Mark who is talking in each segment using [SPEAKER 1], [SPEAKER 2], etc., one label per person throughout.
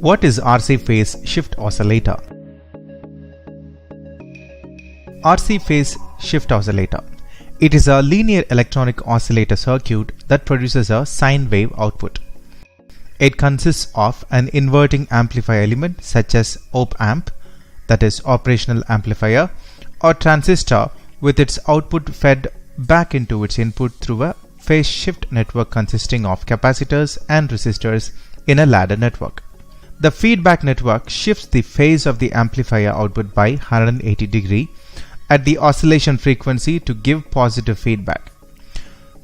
[SPEAKER 1] What is RC phase shift oscillator? RC phase shift oscillator. It is a linear electronic oscillator circuit that produces a sine wave output. It consists of an inverting amplifier element such as op-amp, that is operational amplifier, or transistor with its output fed back into its input through a phase shift network consisting of capacitors and resistors in a ladder network. The feedback network shifts the phase of the amplifier output by 180 degrees at the oscillation frequency to give positive feedback.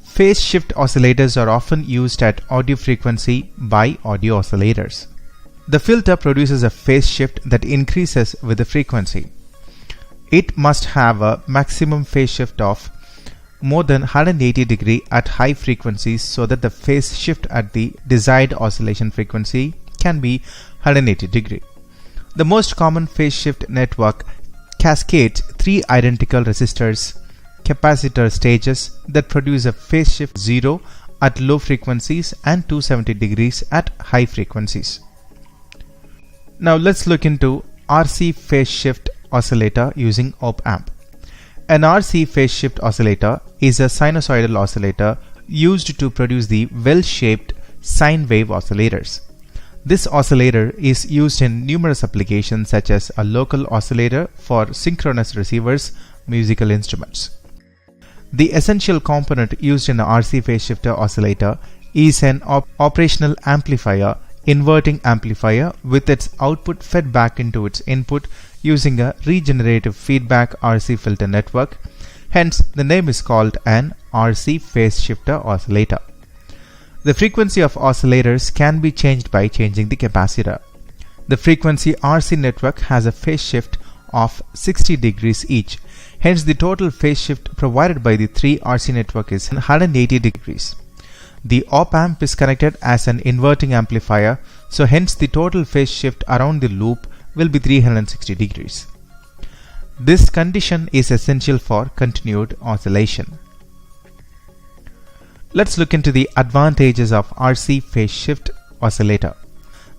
[SPEAKER 1] Phase shift oscillators are often used at audio frequency by audio oscillators. The filter produces a phase shift that increases with the frequency. It must have a maximum phase shift of more than 180 degrees at high frequencies so that the phase shift at the desired oscillation frequency can be 180 degrees. The most common phase shift network cascades three identical resistors capacitor stages that produce a phase shift 0 at low frequencies and 270 degrees at high frequencies. Now let's look into RC phase shift oscillator using op-amp. An RC phase shift oscillator is a sinusoidal oscillator used to produce the well-shaped sine wave oscillators. This oscillator is used in numerous applications such as a local oscillator for synchronous receivers, musical instruments. The essential component used in an RC phase shifter oscillator is an operational amplifier, inverting amplifier with its output fed back into its input using a regenerative feedback RC filter network. Hence, the name is called an RC phase shifter oscillator. The frequency of oscillators can be changed by changing the capacitor. The frequency RC network has a phase shift of 60 degrees each. Hence, the total phase shift provided by the three RC network is 180 degrees. The op-amp is connected as an inverting amplifier, so hence the total phase shift around the loop will be 360 degrees. This condition is essential for continued oscillation. Let's look into the advantages of RC phase shift oscillator.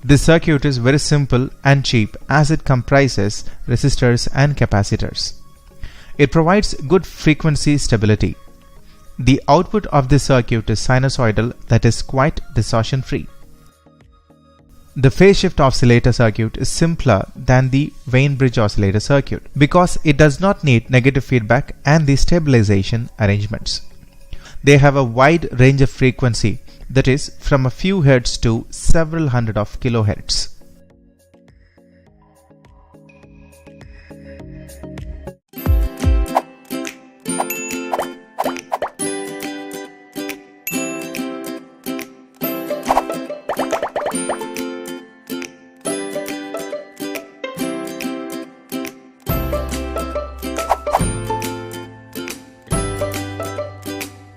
[SPEAKER 1] This circuit is very simple and cheap as it comprises resistors and capacitors. It provides good frequency stability. The output of this circuit is sinusoidal, that is quite distortion free. The phase shift oscillator circuit is simpler than the Wien bridge oscillator circuit because it does not need negative feedback and the stabilization arrangements. They have a wide range of frequency, that is from a few hertz to several hundred of kilohertz.